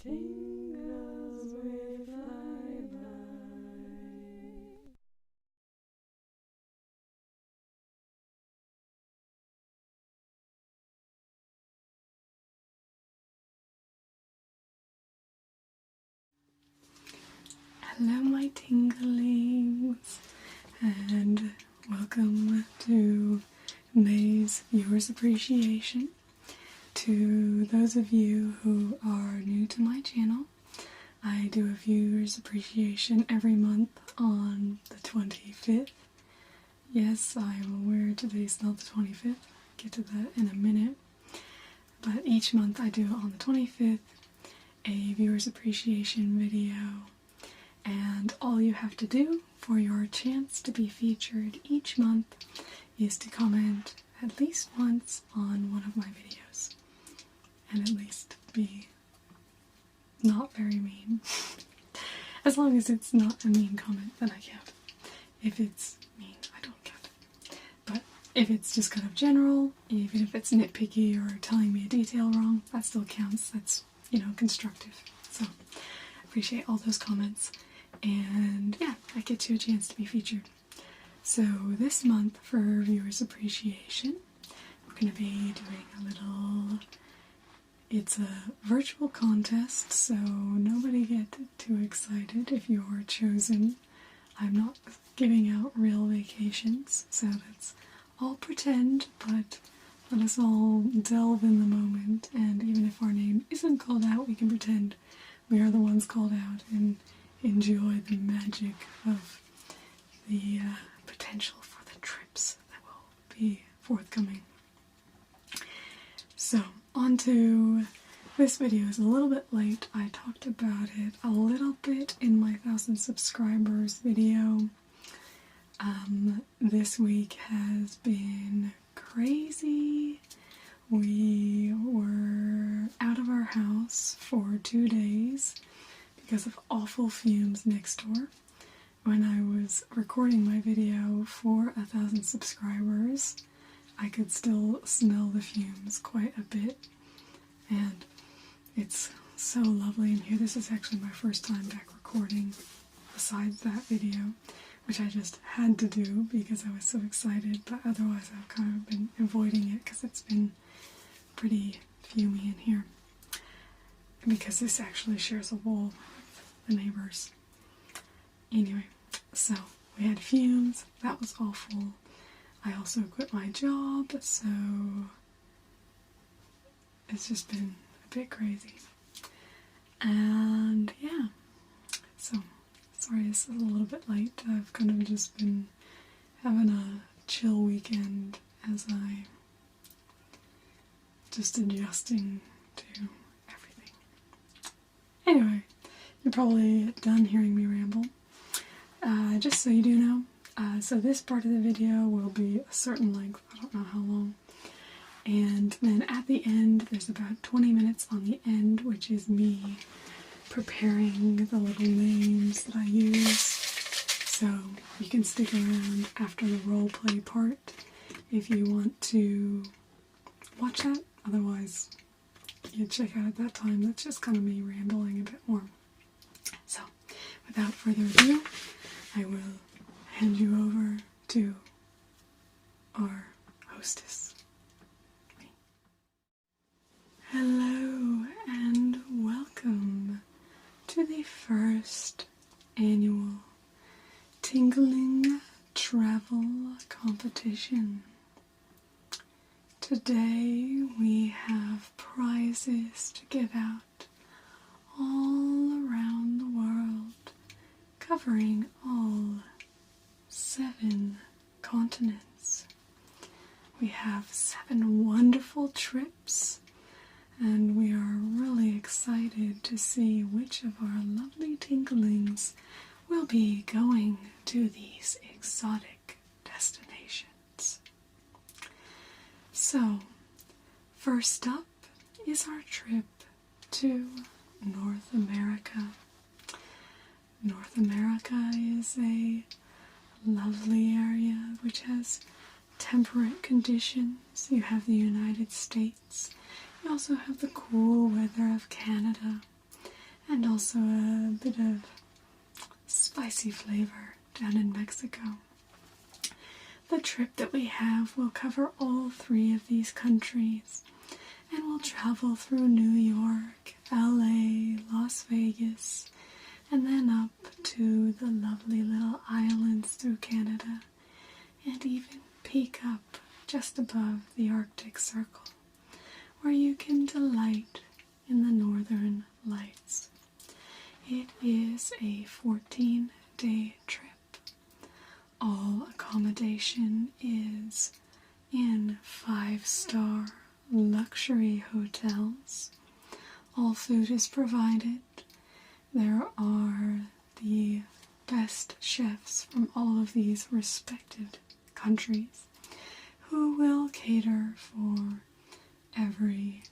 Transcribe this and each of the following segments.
Tingles with Bye-Bye. Hello my tinglings, and welcome to May's Viewers Appreciation. To those of you who are new to my channel, I do a Viewers Appreciation every month on the 25th. Yes, I am aware today's not the 25th, I'll get to that in a minute. But each month I do on the 25th a Viewers Appreciation video. And all you have to do for your chance to be featured each month is to comment at least once on one of my videos. And at least be not very mean. As long as it's not a mean comment, then I count. If it's mean, I don't count it. But if it's just kind of general, even if it's nitpicky or telling me a detail wrong, that still counts. That's, constructive. So, I appreciate all those comments. And yeah, that gets you a chance to be featured. So this month for Viewers Appreciation, we're going to be doing a little... It's a virtual contest, so nobody get too excited if you're chosen. I'm not giving out real vacations, so that's all pretend, but let us all delve in the moment, and even if our name isn't called out, we can pretend we are the ones called out and enjoy the magic of the potential for the trips that will be forthcoming. So, on to this video. Is a little bit late. I talked about it a little bit in my 1,000 subscribers video. This week has been crazy. We were out of our house for 2 days because of awful fumes next door. When I was recording my video for 1,000 subscribers, I could still smell the fumes quite a bit, and it's so lovely in here. This is actually my first time back recording besides that video, which I just had to do because I was so excited, but otherwise I've kind of been avoiding it because it's been pretty fumy in here. Because this actually shares a wall with the neighbors. Anyway, so we had fumes, that was awful. I also quit my job, so it's just been a bit crazy. And yeah, so sorry this is a little bit late. I've kind of just been having a chill weekend as I just adjusting to everything. Anyway, you're probably done hearing me ramble. Just so you do know, so this part of the video will be a certain length, I don't know how long, and then at the end there's about 20 minutes on the end, which is me preparing the little names that I use, so you can stick around after the roleplay part if you want to watch that. Otherwise, you check out at that time. That's just kind of me rambling a bit more. So, without further ado, I will hand you over to our hostess. Me. Hello and welcome to the first annual Tingleling travel competition. Today we have prizes to give out all around the world, covering all 7 continents. We have 7 wonderful trips, and we are really excited to see which of our lovely tinglings will be going to these exotic destinations. So, first up is our trip to North America. North America is a lovely area which has temperate conditions. You have the United States. You also have the cool weather of Canada. also a bit of spicy flavor down in Mexico. The trip that we have will cover all 3 of these countries, and we'll travel through New York, LA, Las Vegas, and then up to the lovely little islands through Canada, and even peek up just above the Arctic Circle, where you can delight in the northern lights. It is a 14-day trip. All accommodation is in 5-star luxury hotels. All food is provided. There are the best chefs from all of these respected countries who will cater for every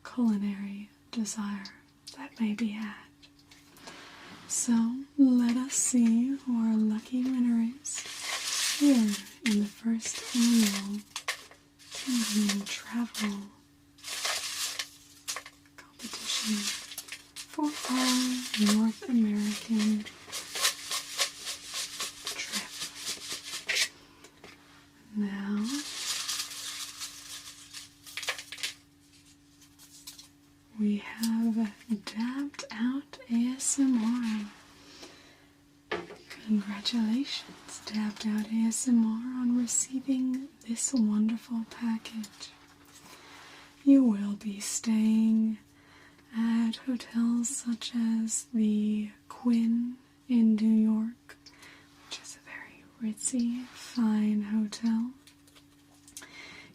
culinary desire that may be had. So let us see who our lucky winner is here in the first annual Tingleling Travel competition for our North American trip. Now, we have Dabbed Out ASMR. Congratulations, Dabbed Out ASMR, on receiving this wonderful package. You will be staying at hotels such as the Quinn in New York, which is a very ritzy, fine hotel.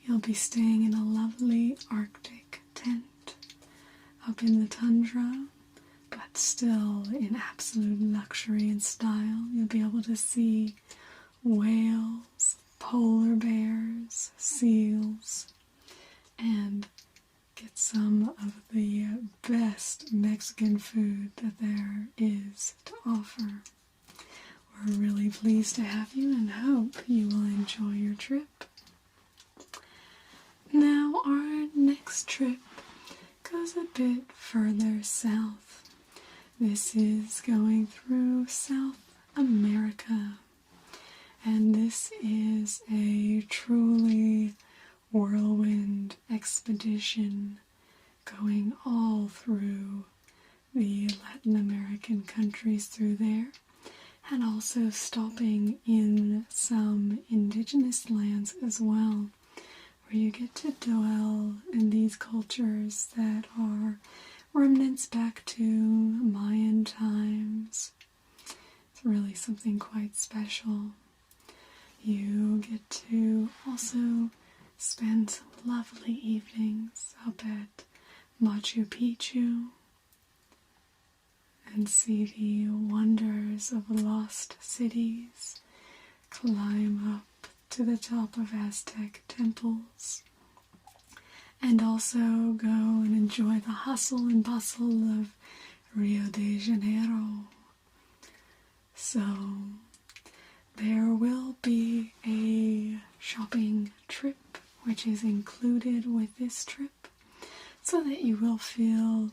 You'll be staying in a lovely Arctic tent up in the tundra, but still in absolute luxury and style. You'll be able to see whales, polar bears, seals, and get some of the best Mexican food that there is to offer. We're really pleased to have you and hope you will enjoy your trip. Now, our next trip goes a bit further south. This is going through South America, and this is a truly whirlwind expedition going all through the Latin American countries through there, and also stopping in some indigenous lands as well, where you get to dwell in these cultures that are remnants back to Mayan times. It's really something quite special. You get to also spend some lovely evenings up at Machu Picchu and see the wonders of lost cities, climb up to the top of Aztec temples, and also go and enjoy the hustle and bustle of Rio de Janeiro. So there will be a shopping trip which is included with this trip, so that you will feel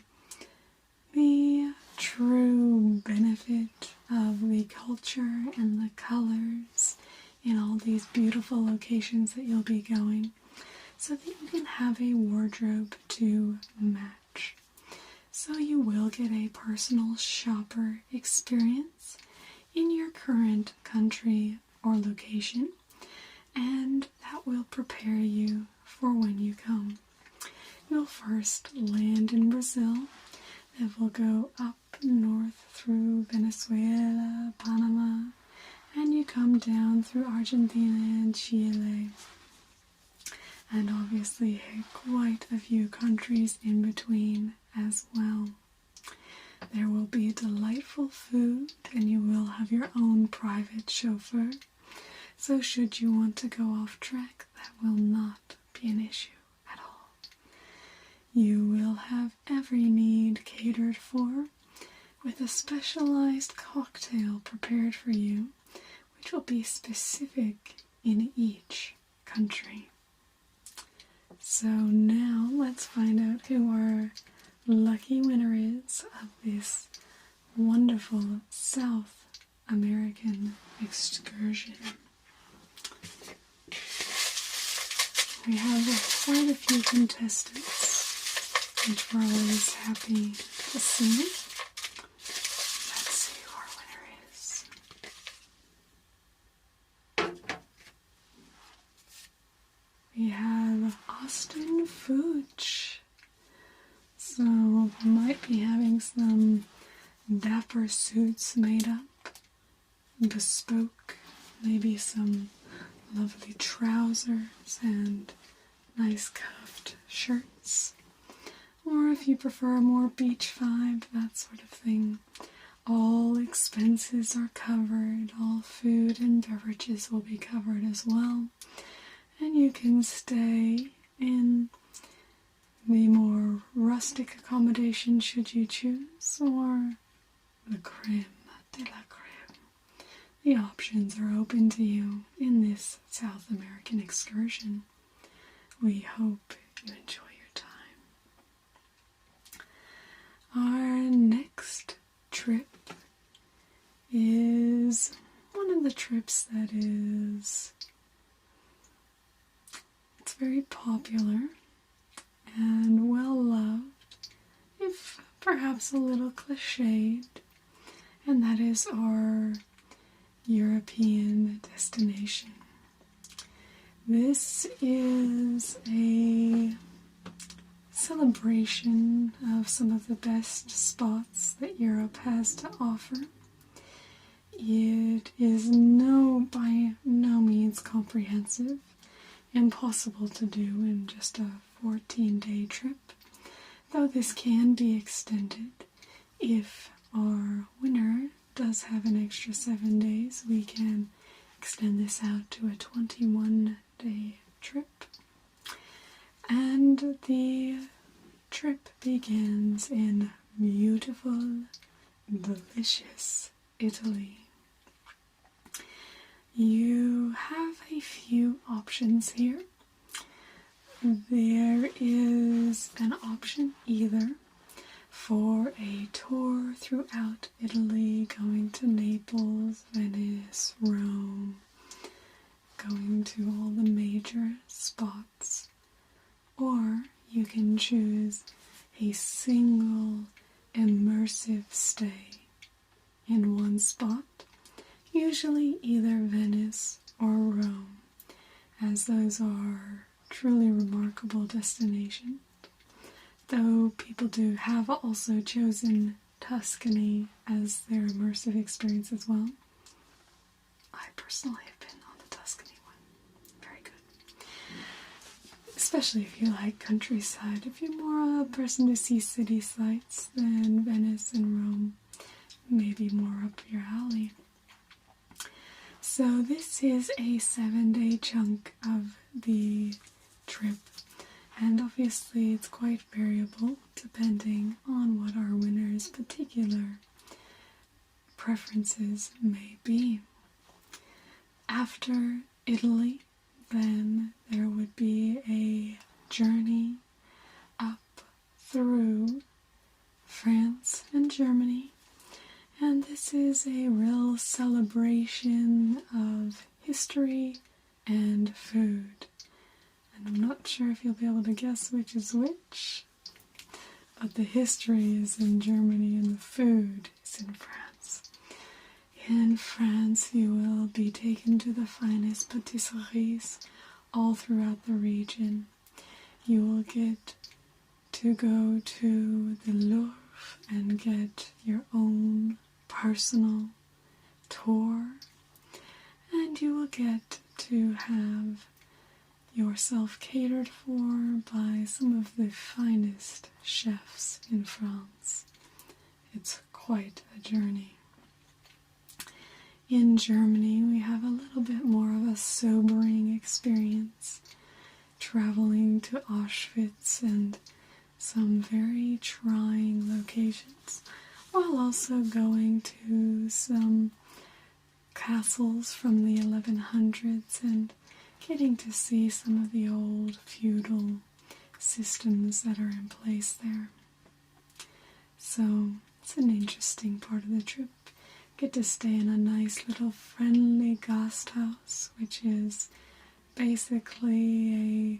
the true benefit of the culture and the colors in all these beautiful locations that you'll be going, so that you can have a wardrobe to match. So you will get a personal shopper experience in your current country or location, and that will prepare you for when you come. You'll first land in Brazil, then we'll go up north through Venezuela, Panama, and you come down through Argentina and Chile, and obviously quite a few countries in between as well. There will be delightful food, and you will have your own private chauffeur. So should you want to go off track, that will not be an issue at all. You will have every need catered for, with a specialized cocktail prepared for you, which will be specific in each country. So now let's find out who our lucky winner is of this wonderful South American excursion. We have quite a few contestants, which we're always happy to see. Let's see who our winner is. We have Austin Fooch. So we might be having some dapper suits made up, bespoke, maybe some lovely trousers and nice cuffed shirts. Or if you prefer a more beach vibe, that sort of thing. All expenses are covered, all food and beverages will be covered as well. And you can stay in the more rustic accommodation should you choose, or the creme de la creme. The options are open to you in this South American excursion. We hope you enjoy your time. Our next trip is one of the trips that it's very popular and well loved, if perhaps a little cliched, and that is our European destination. This is a celebration of some of the best spots that Europe has to offer. It is by no means comprehensive, impossible to do in just a 14-day trip, though this can be extended. If our winner does have an extra 7 days, we can extend this out to a 21-day trip. And the trip begins in beautiful, delicious Italy. You have a few options here. There is an option either for a tour throughout Italy, going to Naples, Venice, Rome, going to all the major spots, or you can choose a single immersive stay in one spot, usually either Venice or Rome, as those are truly remarkable destinations. Though people have also chosen Tuscany as their immersive experience as well. I personally have been on the Tuscany one. Very good. Especially if you like countryside. If you're more a person to see city sights, then Venice and Rome may be more up your alley. So this is a 7-day chunk of the trip, and obviously it's quite variable depending on what our winner's particular preferences may be. After Italy, then there would be a journey up through France and Germany. And this is a real celebration of history and food. And I'm not sure if you'll be able to guess which is which, but the history is in Germany and the food is in France. In France, you will be taken to the finest patisseries all throughout the region. You will get to go to the Louvre and get your own personal tour, and you will get to have yourself catered for by some of the finest chefs in France. It's quite a journey. In Germany, we have a little bit more of a sobering experience, traveling to Auschwitz and some very trying locations, while also going to some castles from the 1100s and getting to see some of the old feudal systems that are in place there. So it's an interesting part of the trip. Get to stay in a nice little friendly guest house, which is basically a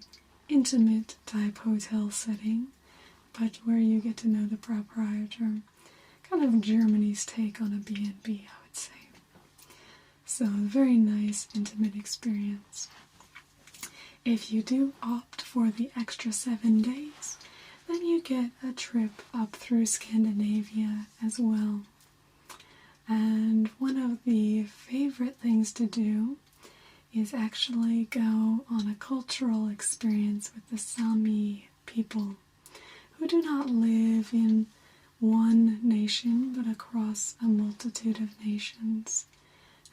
intimate type hotel setting, but where you get to know the proprietor. Kind of Germany's take on a B&B, I would say. So a very nice intimate experience. If you do opt for the extra 7 days, then you get a trip up through Scandinavia as well. And one of the favorite things to do is actually go on a cultural experience with the Sami people, who do not live in one nation but across a multitude of nations.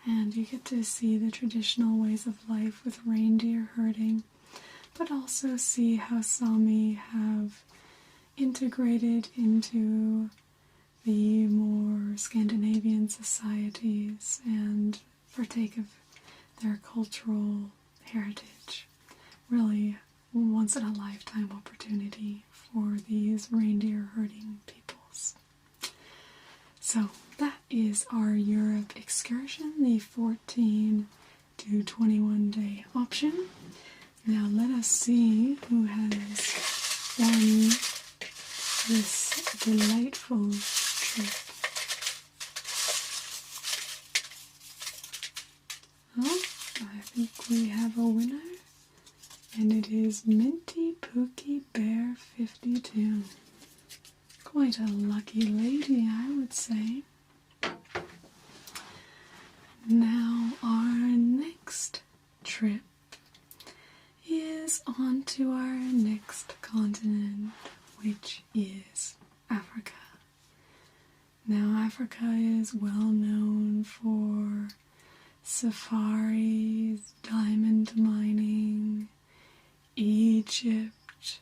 And you get to see the traditional ways of life with reindeer herding, but also see how Sami have integrated into the more Scandinavian societies and partake of their cultural heritage. Really once in a lifetime opportunity for these reindeer herding peoples. So that is our Europe excursion, the 14 to 21 day option. Now let us see who has won this delightful trip. Oh, I think we have a winner, and it is Minty Pookie Bear 52. Quite a lucky lady, I would say. Now our next trip is on to our next continent, which is Africa. Now Africa is well known for safaris, diamond mining, Egypt.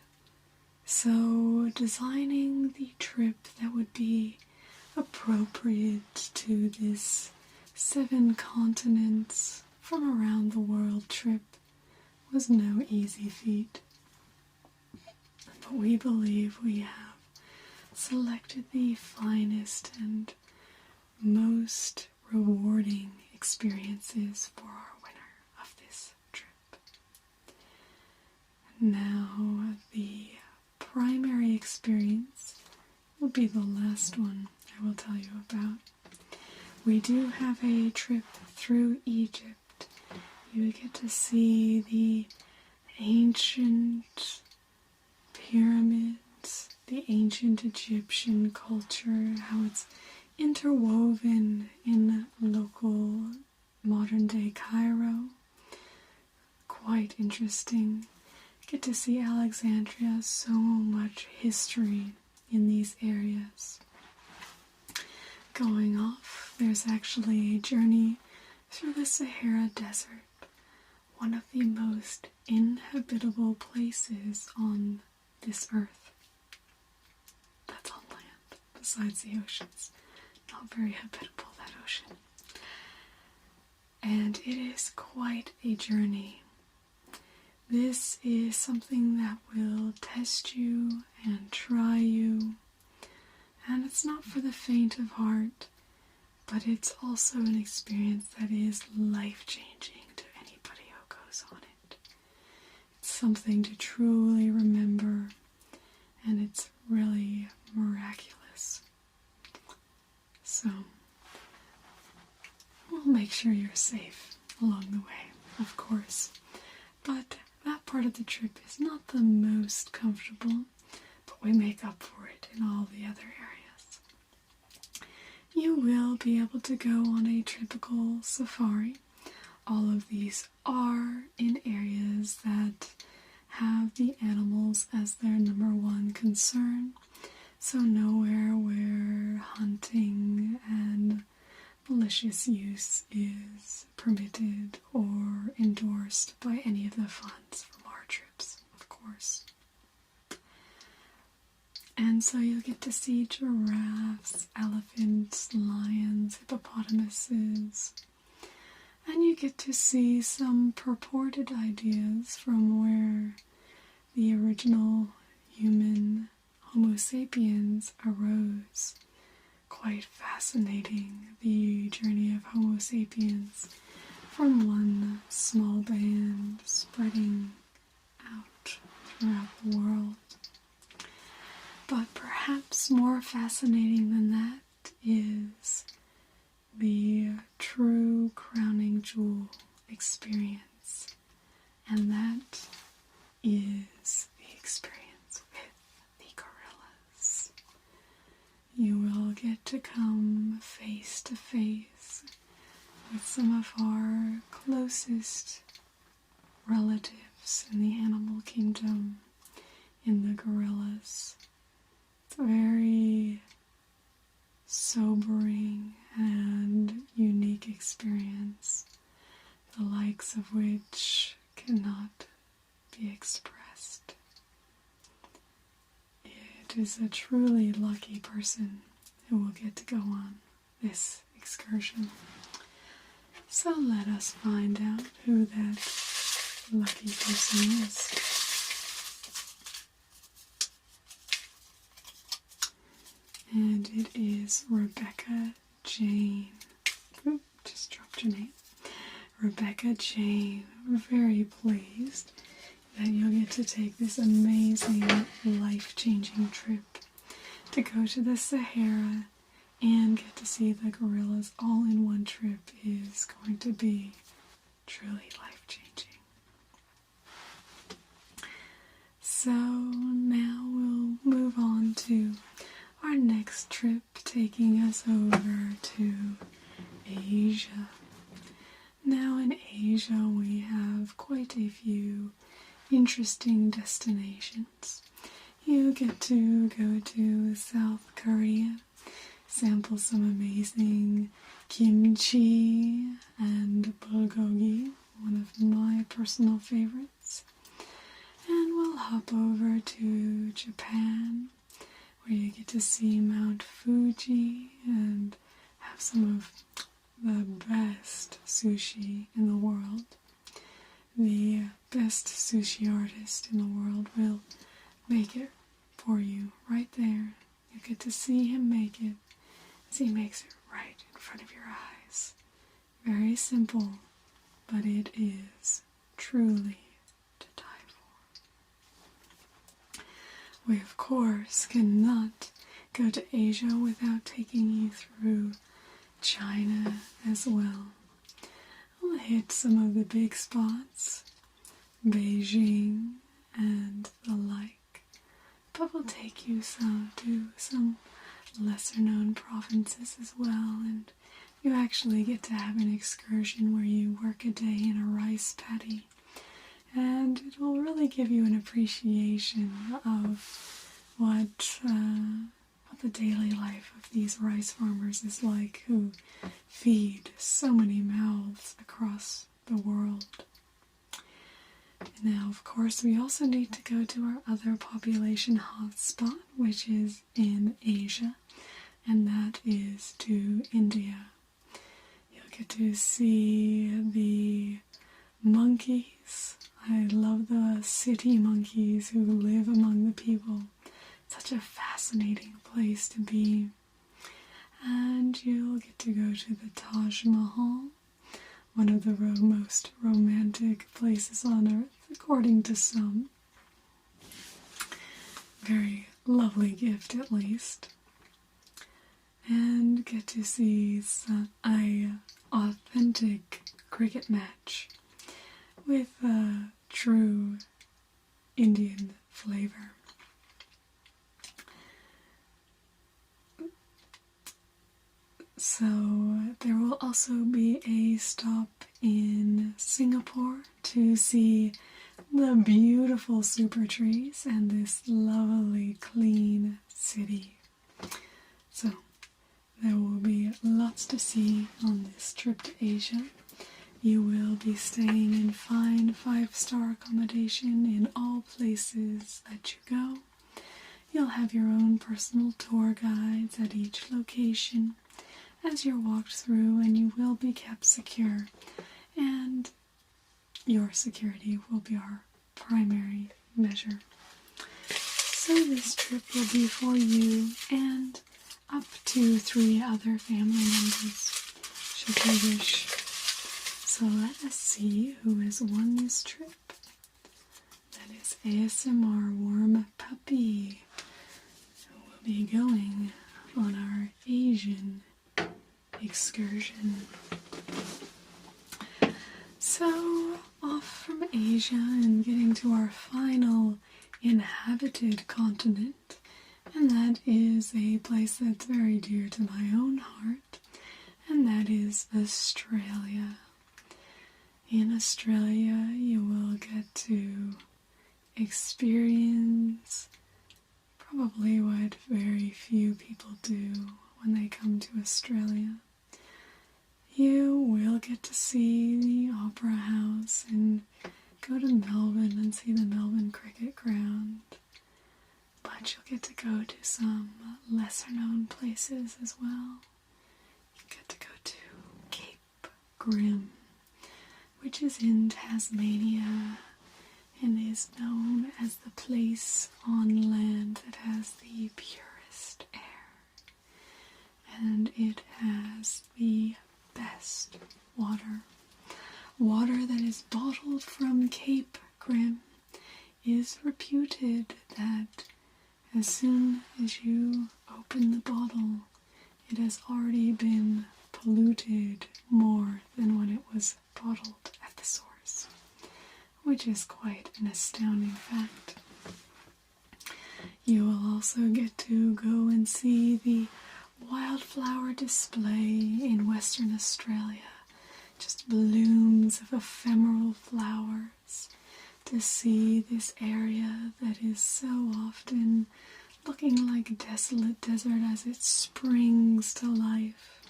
So designing the trip that would be appropriate to this 7 continents from around the world trip was no easy feat. But we believe we have selected the finest and most rewarding experiences for our winner of this trip. Now, the primary experience will be the last one I will tell you about. We do have a trip through Egypt. You get to see the ancient pyramids, the ancient Egyptian culture, how it's interwoven in local modern-day Cairo. Quite interesting. Get to see Alexandria, so much history in these areas. Going off, there's actually a journey through the Sahara Desert, one of the most inhabitable places on this earth. That's on land, besides the oceans. Not very habitable, that ocean. And it is quite a journey. This is something that will test you and try you. And it's not for the faint of heart, but it's also an experience that is life-changing to anybody who goes on it. It's something to truly remember, and it's really miraculous. So, we'll make sure you're safe along the way, of course. But that part of the trip is not the most comfortable, but we make up for it in all the other areas. You will be able to go on a typical safari. All of these are in areas that have the animals as their number one concern. So nowhere where hunting and malicious use is permitted or endorsed by any of the funds from our trips, of course. And so you'll get to see giraffes, elephants, lions, hippopotamuses, and you get to see some purported ideas from where the original human Homo sapiens arose. Quite fascinating, the journey of Homo sapiens from one small band spreading out throughout the world. But perhaps more fascinating than that is the true crowning jewel experience, and that is the experience with the gorillas. You will get to come face to face with some of our closest relatives in the animal kingdom, in the gorillas. It's a very sobering and unique experience, the likes of which cannot be expressed. It is a truly lucky person who will get to go on this excursion. So let us find out who that lucky person is. And it is Rebecca Jane. Oop, just dropped your name. Rebecca Jane. We're very pleased that you'll get to take this amazing, life-changing trip to go to the Sahara and get to see the gorillas all in one trip. Is going to be truly life-changing. So now we'll move on to our next trip, taking us over to Asia. Now in Asia we have quite a few interesting destinations. You get to go to South Korea, sample some amazing kimchi and bulgogi, one of my personal favorites. And we'll hop over to Japan, where you get to see Mount Fuji and have some of the best sushi in the world. The best sushi artist in the world will make it for you right there. You get to see him make it as he makes it right in front of your eyes. Very simple, but it is truly to die for. We, of course, cannot go to Asia without taking you through China as well. We'll hit some of the big spots, Beijing and the like, but we'll take you to some lesser known provinces as well, and you actually get to have an excursion where you work a day in a rice paddy, and it will really give you an appreciation of what the daily life of these rice farmers is like, who feed so many mouths across the world. Now, of course, we also need to go to our other population hotspot, which is in Asia, and that is to India. You'll get to see the monkeys. I love the city monkeys who live among the people. Such a fascinating place to be. And you'll get to go to the Taj Mahal, one of the most romantic places on earth, according to some. Very lovely gift, at least. And get to see an authentic cricket match with a true Indian flavor. So there will also be a stop in Singapore to see the beautiful super trees and this lovely clean city. So there will be lots to see on this trip to Asia. You will be staying in fine 5-star accommodation in all places that you go. You'll have your own personal tour guides at each location as you're walked through, and you will be kept secure, and your security will be our primary measure. So this trip will be for you and up to 3 other family members, should you wish. So let us see who has won this trip. That is ASMR Warm Puppy, who will be going on our Asian excursion. So, off from Asia and getting to our final inhabited continent, and that is a place that's very dear to my own heart, and that is Australia. In Australia, you will get to experience probably what very few people do when they come to Australia. You will get to see the Opera House and go to Melbourne and see the Melbourne Cricket Ground. But you'll get to go to some lesser known places as well. You get to go to Cape Grim, which is in Tasmania and is known as the place on land that has the purest air. And it has the best water. Water that is bottled from Cape Grim is reputed that as soon as you open the bottle, it has already been polluted more than when it was bottled at the source, which is quite an astounding fact. You will also get to go and see the wildflower display in Western Australia. Just blooms of ephemeral flowers, to see this area that is so often looking like a desolate desert as it springs to life.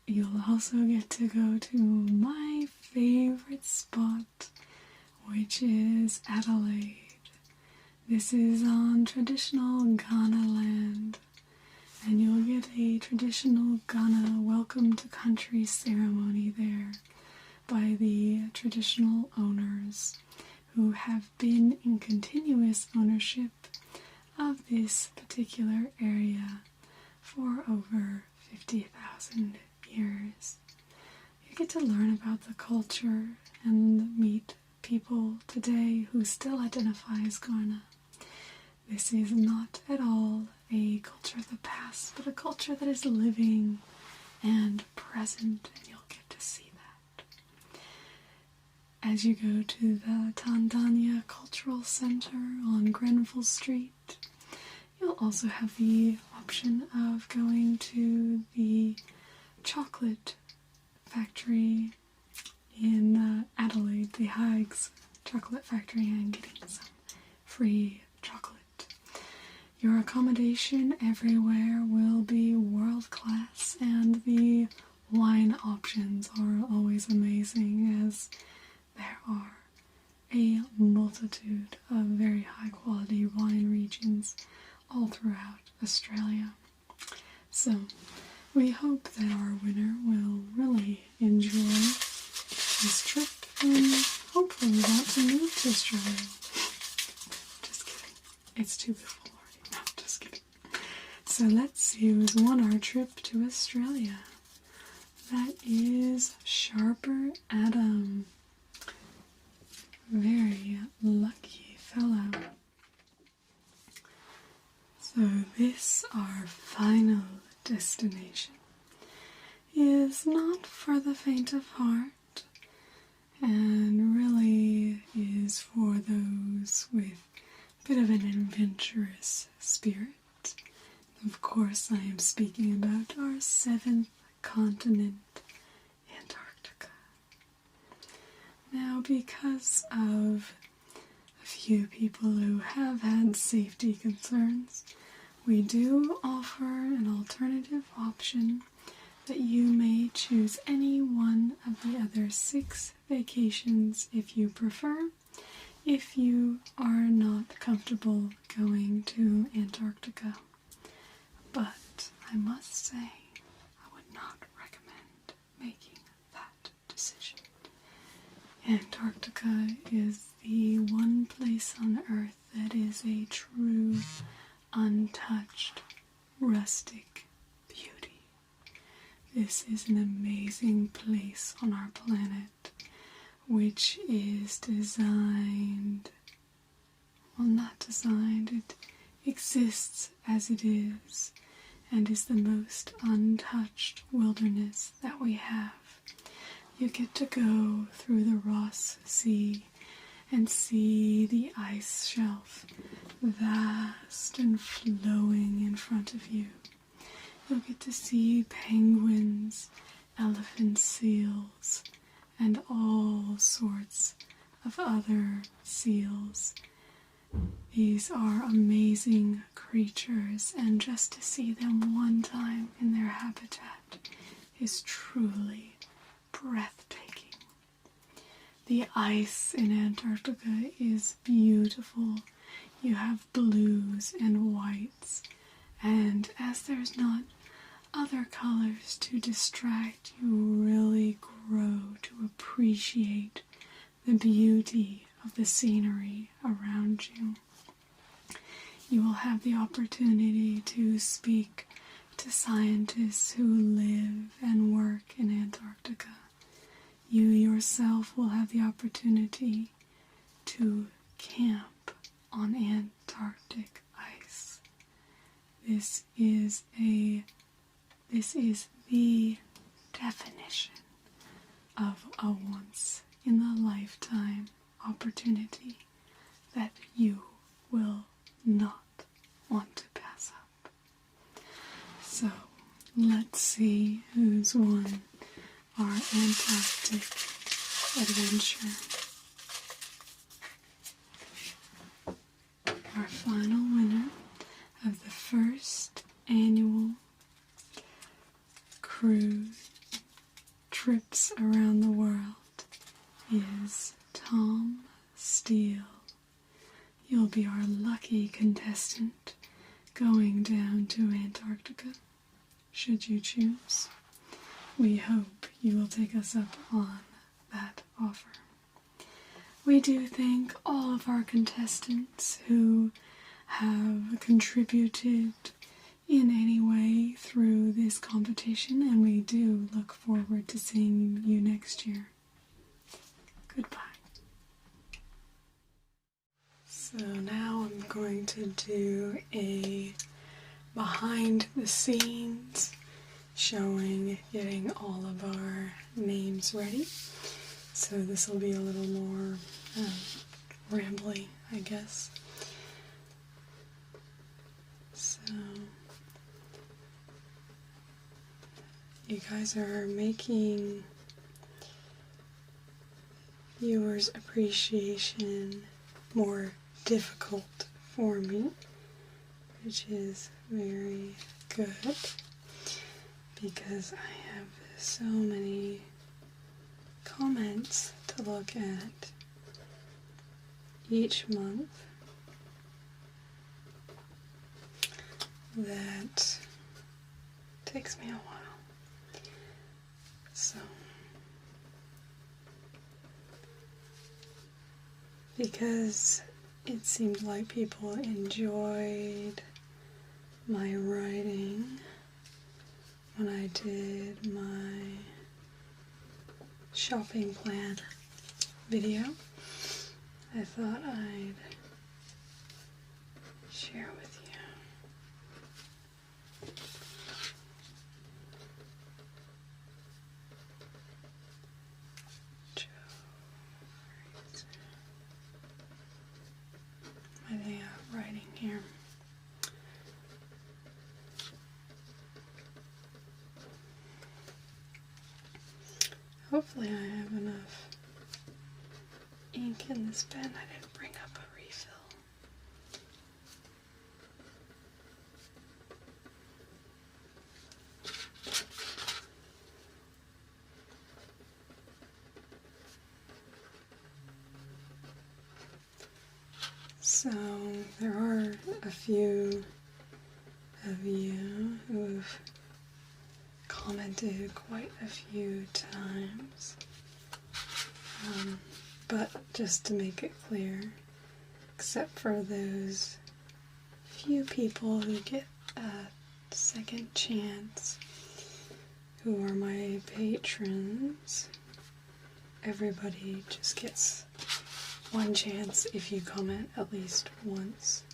You'll also get to go to my favorite spot, which is Adelaide. This is on traditional Ghana land, and you'll get a traditional Ghana welcome to country ceremony there by the traditional owners who have been in continuous ownership of this particular area for over 50,000 years. You get to learn about the culture and meet people today who still identify as Ghana. This is not at all a culture of the past, but a culture that is living and present, and you'll get to see that. As you go to the Tanzania Cultural Center on Grenfell Street, you'll also have the option of going to the chocolate factory in Adelaide, the Haig's chocolate factory, and getting some free chocolate. Your accommodation everywhere will be world class, and the wine options are always amazing, as there are a multitude of very high quality wine regions all throughout Australia. So we hope that our winner will really enjoy this trip and hopefully want to move to Australia. Just kidding. It's too beautiful already. No, just kidding. So let's see who's won our trip to Australia. That is Sharper Adam. Very lucky fellow. So this, our final destination, is not for the faint of heart, and really is for those with a bit of an adventurous spirit. Of course, I am speaking about our 7th continent, Antarctica. Now, because of a few people who have had safety concerns, we do offer an alternative option that you may choose any one of the other 6 vacations if you prefer, if you are not comfortable going to Antarctica. But I must say, I would not recommend making that decision. Antarctica is the one place on Earth that is a true, untouched, rustic beauty. This is an amazing place on our planet, which is designed, well, not designed, it exists as it is, and is the most untouched wilderness that we have. You get to go through the Ross Sea and see the ice shelf vast and flowing in front of you. You'll get to see penguins, elephant seals, and all sorts of other seals. These are amazing creatures, and just to see them one time in their habitat is truly breathtaking. The ice in Antarctica is beautiful. You have blues and whites, and as there's not other colors to distract, you really grow to appreciate the beauty of the scenery around you. You will have the opportunity to speak to scientists who live and work in Antarctica. You yourself will have the opportunity to camp on Antarctic ice. This is the definition of a once-in-a-lifetime opportunity that you will not want to pass up. So, let's see who's won our Antarctic adventure. Our final winner of the first annual cruise trips around the world is Tom Steele. You'll be our lucky contestant going down to Antarctica, should you choose. We hope you will take us up on that offer. We do thank all of our contestants who have contributed in any way through this competition, and we do look forward to seeing you next year. Goodbye. So now I'm going to do a behind the scenes showing getting all of our names ready. So this will be a little more rambly, I guess. So you guys are making viewers' appreciation more difficult for me, which is very good because I have so many comments to look at each month that takes me a while. So because it seemed like people enjoyed my writing when I did my shopping plan video, I thought I'd share with you. Writing here. Hopefully I have enough ink in this pen. I didn't bring up a refill. So there are a few of you who've commented quite a few times, But just to make it clear, except for those few people who get a second chance, who are my patrons, everybody just gets one chance if you comment at least once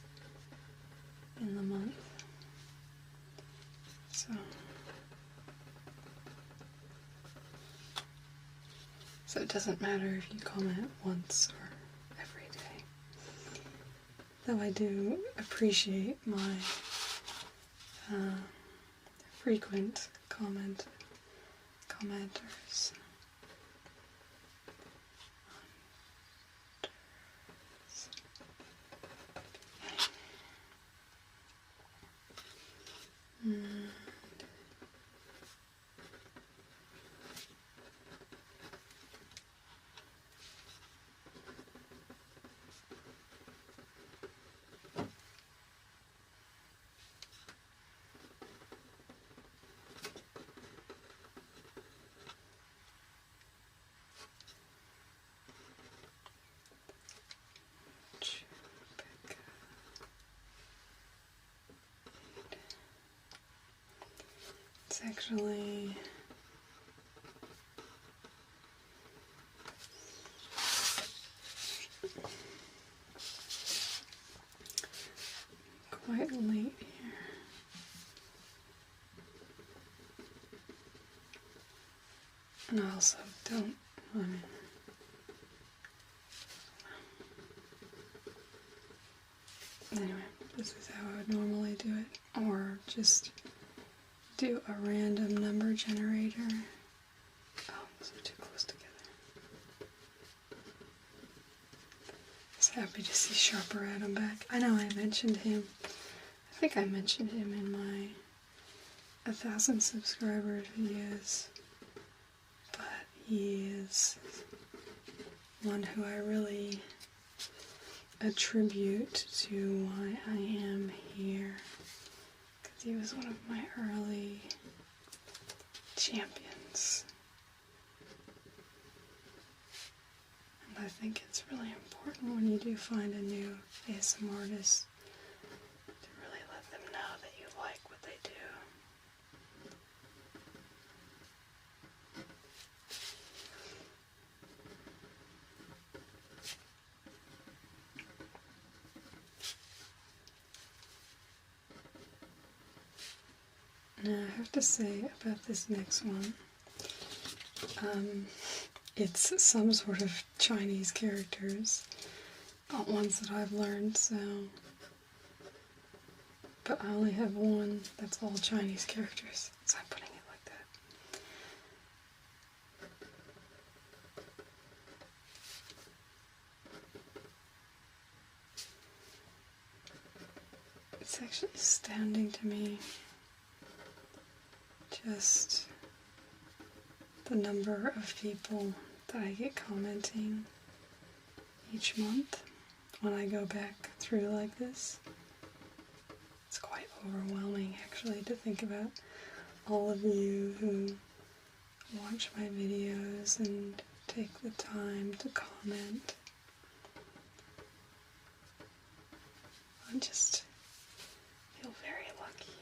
in the month. So it doesn't matter if you comment once or every day. Though I do appreciate my frequent commenters. It's actually quite late here. And I also don't, anyway, this is how I would normally do it, or just do a random number generator. Oh, those are too close together. I was happy to see Sharper Adam back. I know I mentioned him. I think I mentioned him in my 1,000 subscribers videos. But he is one who I really attribute to why I am here. He was one of my early champions. And I think it's really important when you do find a new ASM artist to really let them know that you like what they do. Now I have to say about this next one, it's some sort of Chinese characters, not ones that I've learned, so, but I only have one that's all Chinese characters, so I'm putting it like that. It's actually astounding to me, just the number of people that I get commenting each month when I go back through like this. It's quite overwhelming actually to think about all of you who watch my videos and take the time to comment. I just feel very lucky.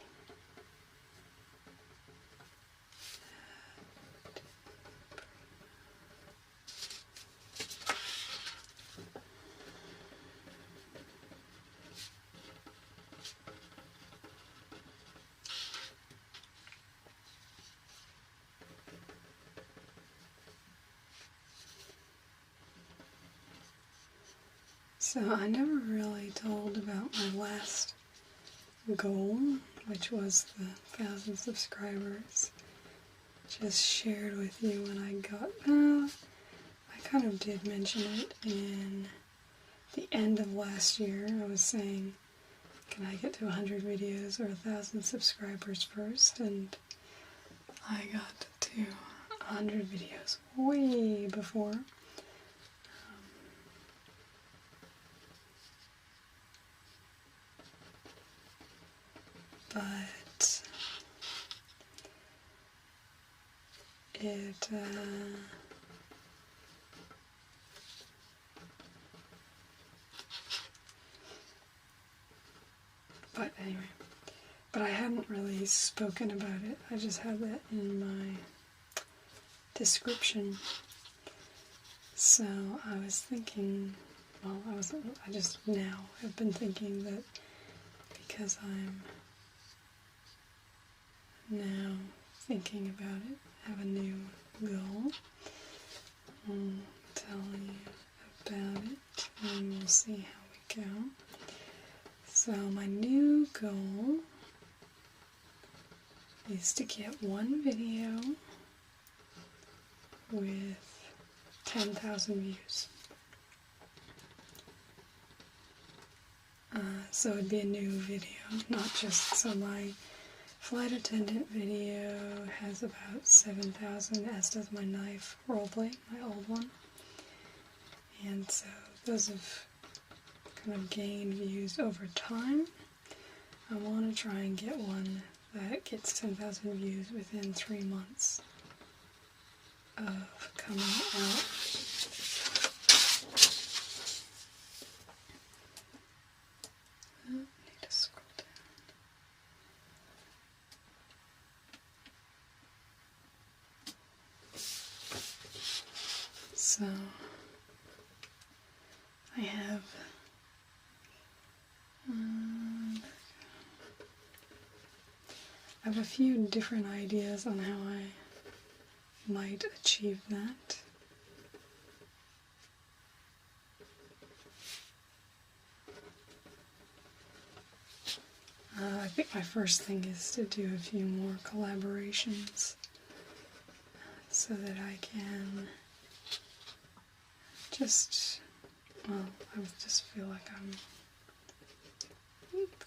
So I never really told about my last goal, which was the 1,000 subscribers. Just shared with you when I got, I kind of did mention it in the end of last year. I was saying, can I get to 100 videos or 1,000 subscribers first? And I got to 100 videos way before. But it Anyway, but I hadn't really spoken about it. I just had that in my description. So I was thinking, well, I just now have been thinking that because I'm now thinking about it, have a new goal. I'll tell you about it and we'll see how we go. So my new goal is to get one video with 10,000 views. So it'd be a new video, not just, so my flight attendant video has about 7,000, as does my knife roleplay, my old one. And so those have kind of gained views over time. I want to try and get one that gets 10,000 views within 3 months of coming out. Need to scroll down. So I have a few different ideas on how I might achieve that. I think my first thing is to do a few more collaborations so that I can just, well, I just feel like I'm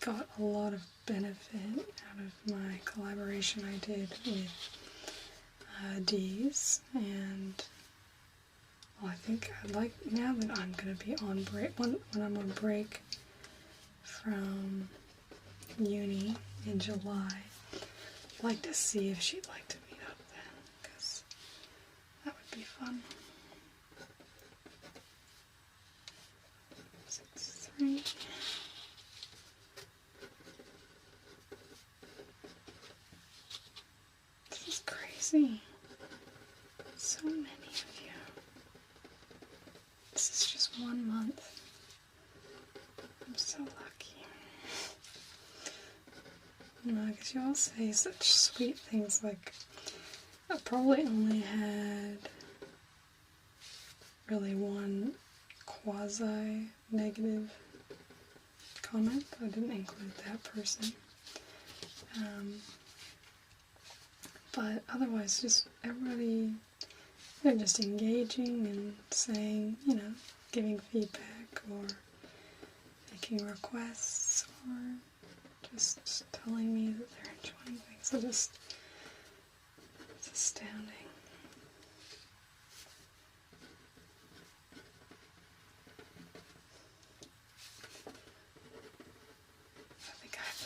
got a lot of benefit out of my collaboration I did with Dee's, and well, I think I'd like, now that I'm going to be on break, when I'm on break from uni in July, I'd like to see if she'd like to meet up then, because that would be fun. 6-3. This is crazy. So many of you. This is just 1 month. I'm so lucky. Because you all say such sweet things, like I probably only had really one quasi-negative comment. I didn't include that person. But otherwise, just everybody, they're just engaging and saying, you know, giving feedback or making requests or just telling me that they're enjoying things. So just, it's astounding. I think I have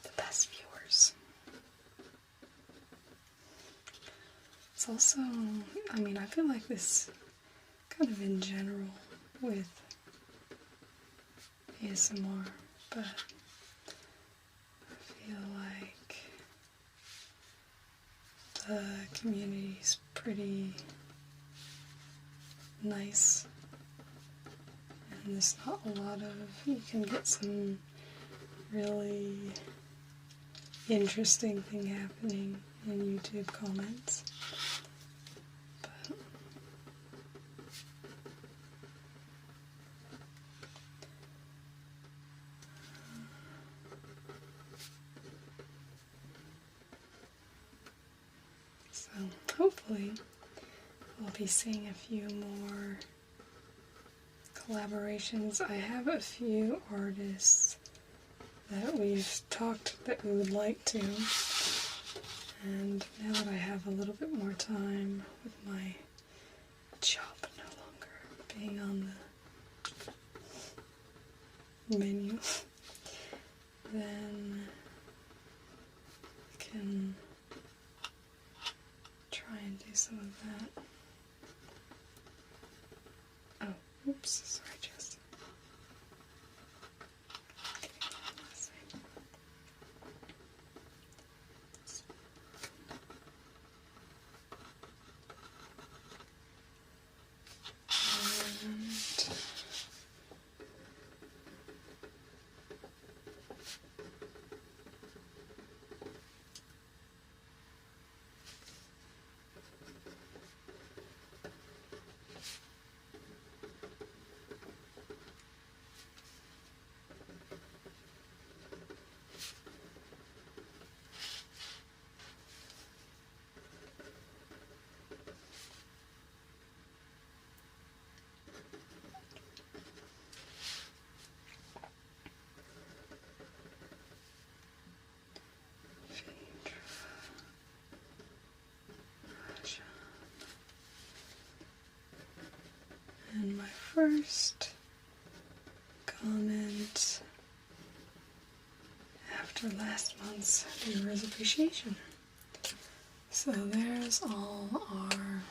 the best viewers. It's also, I mean, I feel like this kind of in general with ASMR, but I feel like the community's pretty nice, and there's not a lot of, you can get some really interesting thing happening in YouTube comments. But so hopefully we'll be seeing a few more collaborations. I have a few artists that we've talked that we would like to, and now that I have a little bit more time with my job no longer being on the menu, then I can try and do some of that. Oh, oops, sorry, Justin. Okay, last name. first comment after last month's viewers appreciation. So there's all our...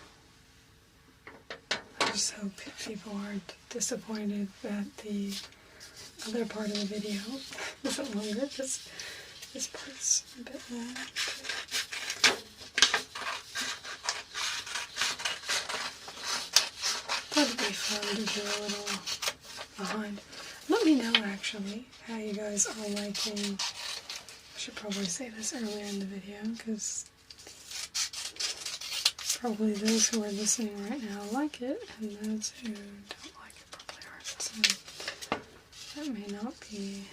I just hope people aren't disappointed that the other part of the video isn't longer, because this part's a bit long. Thought it'd be fun to do a little behind. Let me know actually how you guys are liking. I should probably say this earlier in the video, because probably those who are listening right now like it, and those who don't like it probably aren't. So that may not be...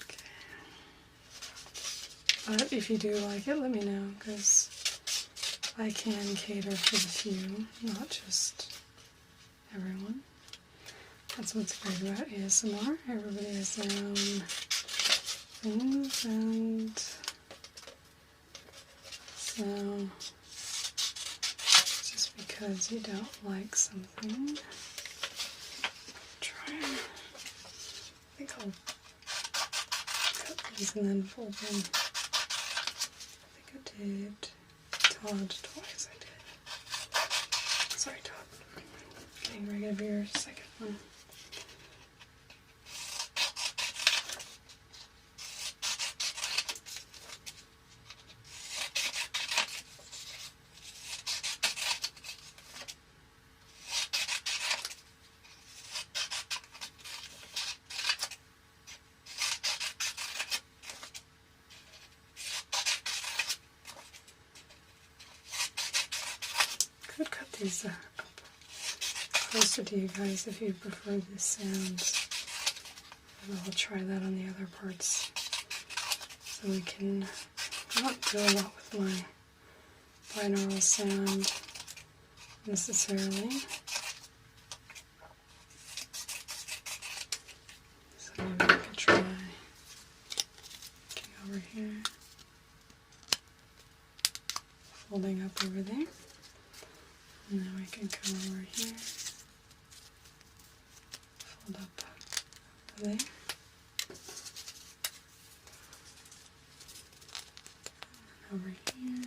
Okay. But if you do like it, let me know, because I can cater for the few, not just everyone. That's what's great about ASMR. Everybody has their own things, and so just because you don't like something, try and... I think I'll cut these and then fold them. I think I did Todd twice. I did. Sorry, Todd. Getting ready to be your second one. Could cut these up closer to you guys if you prefer this sound. And I'll try that on the other parts, so we can not do a lot with my binaural sound necessarily. So maybe we could try getting over here, folding up over there. And then we can come over here, fold up over there, and over here,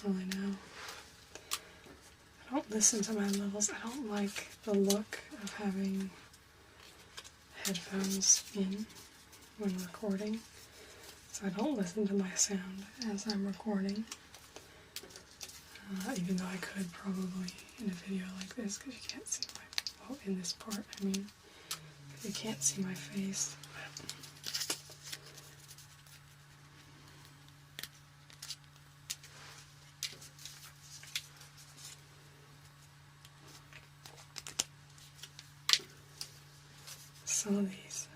don't really know. I don't listen to my levels. I don't like the look of having headphones in when recording, so I don't listen to my sound as I'm recording, even though I could probably in a video like this, because you can't see my, well, in this part, I mean, because you can't see my face. Some of these,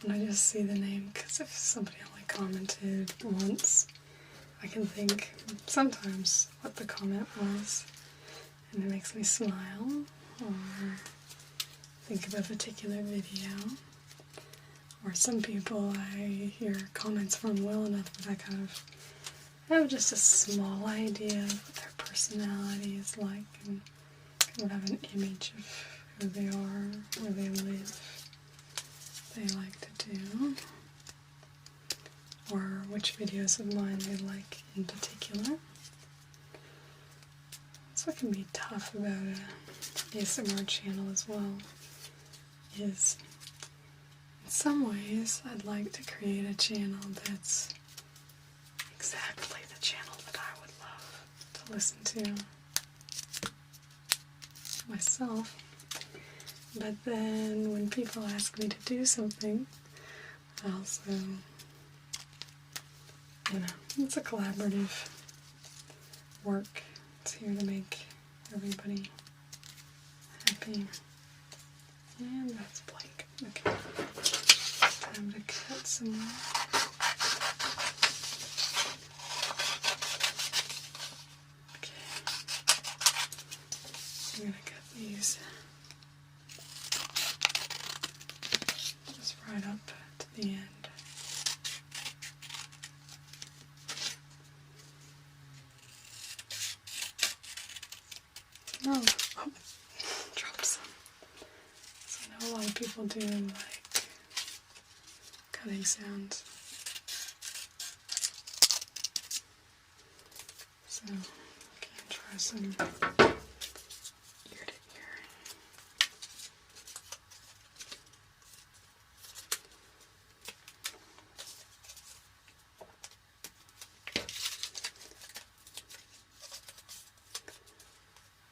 and I just see the name, because if somebody only commented once, I can think sometimes what the comment was, and it makes me smile, or think of a particular video. Or some people I hear comments from well enough that I kind of have just a small idea of what their personality is like, and kind of have an image of who they are, where they live, they like to do, or which videos of mine they like in particular. That's what can be tough about an ASMR channel as well, is in some ways I'd like to create a channel that's exactly the channel that I would love to listen to myself. But then when people ask me to do something, I also, it's a collaborative work. It's here to make everybody happy. And that's blank. Okay. Time to cut some more. Okay. I'm gonna cut these No. Oh, dropped some. So I know a lot of people do like cutting sounds. So I can try some ear to ear.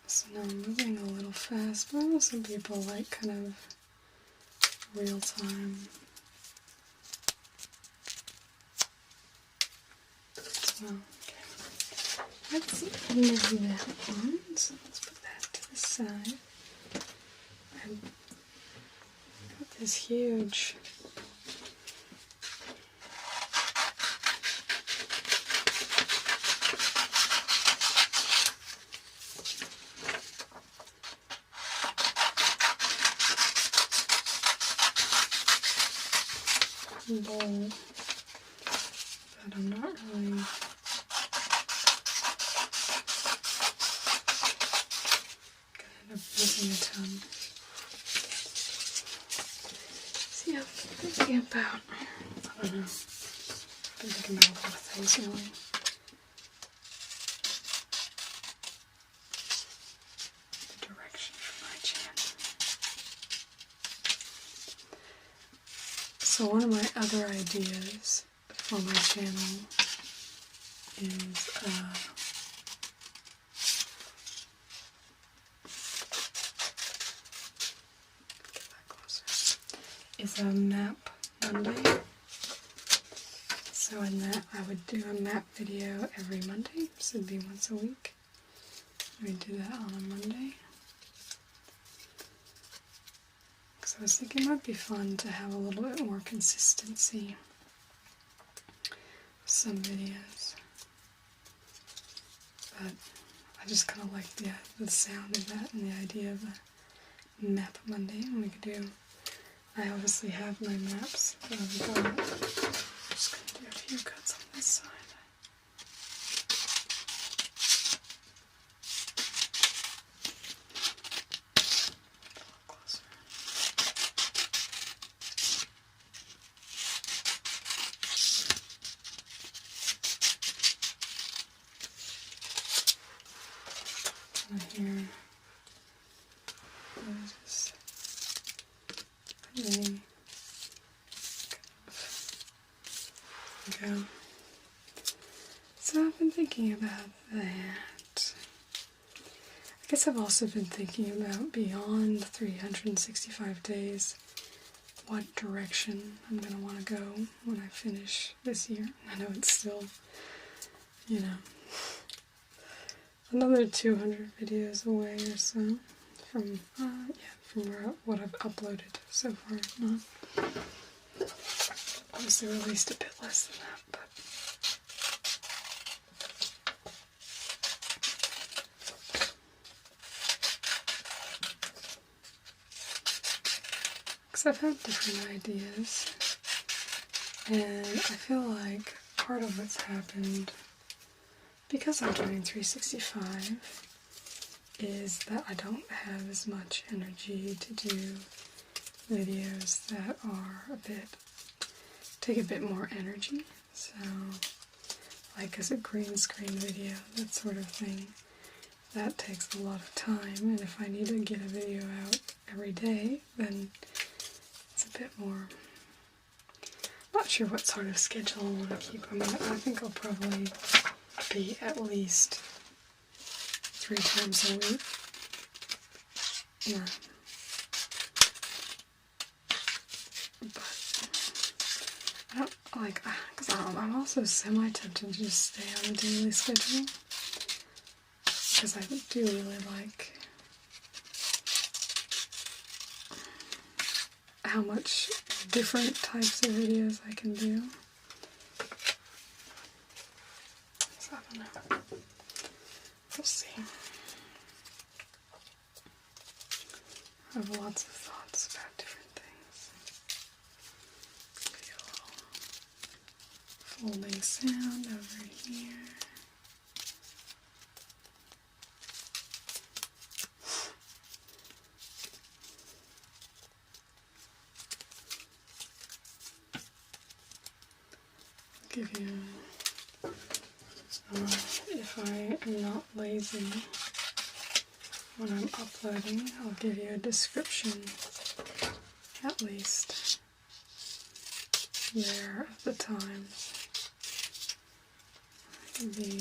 So now I'm moving a little fast, but I know some people like kind of real time. So, okay. Let's measure that one. So let's put that to the side. And got this huge bowl that I'm not really gonna end up using a ton. See, I'm thinking about, I don't know, I've been thinking about a lot of things really. The direction for my channel. So one of my other ideas for my channel is get that closer. Is a map Monday. So in that I would do a map video every Monday, so it'd be once a week. We'd do that on a Monday. So I was thinking it might be fun to have a little bit more consistency with some videos. But I just kind of like the sound of that and the idea of a map Monday. And we could do, I obviously have my maps that I've got. I'm just going to do a few cuts on this side. Here, just really go. So I've been thinking about that. I guess I've also been thinking about beyond 365 days, what direction I'm going to want to go when I finish this year. I know it's still, you know, another 200 videos away or so from what I've uploaded so far. Not obviously released a bit less than that, but because I've had different ideas, and I feel like part of what's happened, because I'm doing 365, is that I don't have as much energy to do videos that are take a bit more energy. So, like as a green screen video, that sort of thing, that takes a lot of time, and if I need to get a video out every day, then it's a bit more. Not sure what sort of schedule I want to keep. I mean, I think I'll probably be at least 3 times a week. Yeah. But I don't like, because I'm also semi-tempted to just stay on a daily schedule, because I do really like how much different types of videos I can do. So I don't know. We'll see. I have lots of thoughts about different things. Maybe a little folding sound over here. give you, if I am not lazy when I'm uploading, I'll give you a description, at least, there of the times. It's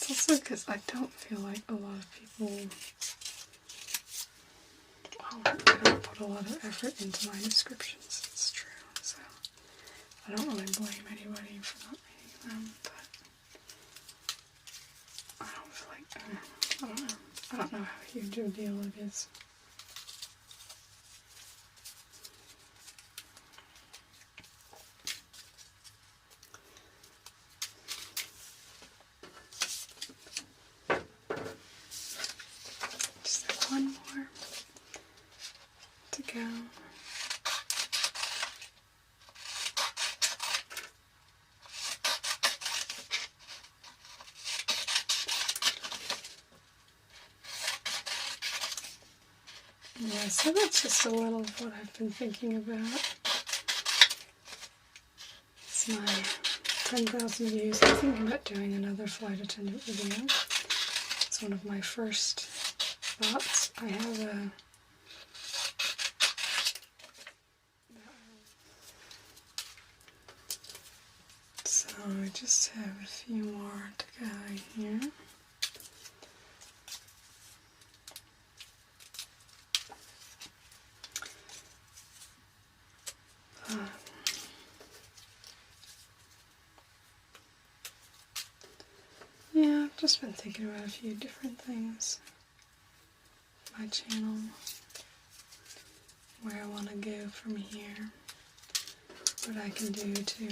also because I don't feel like a lot of people, well, I don't put a lot of effort into my descriptions, it's true, so I don't really blame anybody for not reading them, but I don't feel like, I don't know how huge of a deal it is. Just one more to go. Yeah, so that's just a little of what I've been thinking about. It's my 10,000 views. I'm thinking about doing another flight attendant video. It's one of my first thoughts. I have a so I just have a few more to go here. Yeah, I've just been thinking about a few different things. My channel, where I want to go from here, what I can do to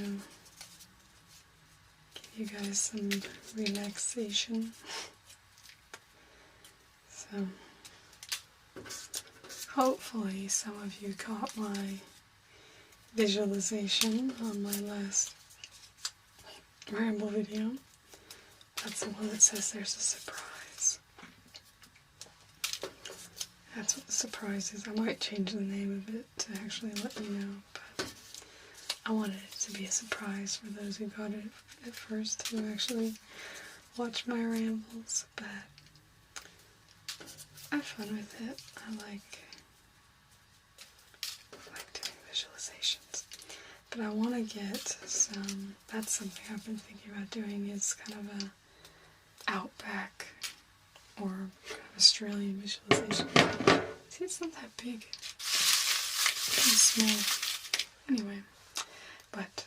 give you guys some relaxation. So, hopefully some of you caught my visualization on my last ramble video. That's the one that says there's a surprise. That's what the surprise is. I might change the name of it to actually let you know, but I wanted it to be a surprise for those who got it at first, who actually watch my rambles, but I have fun with it. I like doing visualizations. But I want to get some, that's something I've been thinking about doing, is kind of a outback or kind of Australian visualization. See, it's not that big. It's kind of small. Anyway, but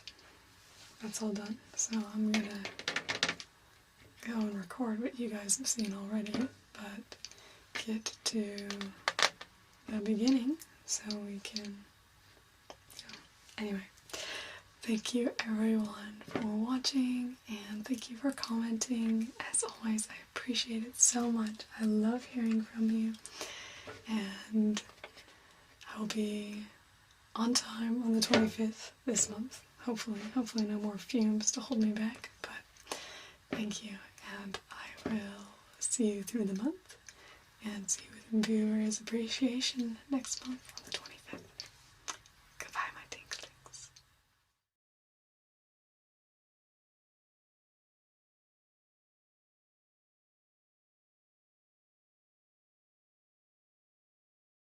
that's all done. So I'm gonna go and record what you guys have seen already, but get to the beginning so we can go. Anyway. Thank you everyone for watching, and thank you for commenting. As always, I appreciate it so much. I love hearing from you, and I will be on time on the 25th this month. Hopefully no more fumes to hold me back, but thank you, and I will see you through the month, and see you with Viewers Appreciation next month on the 25th.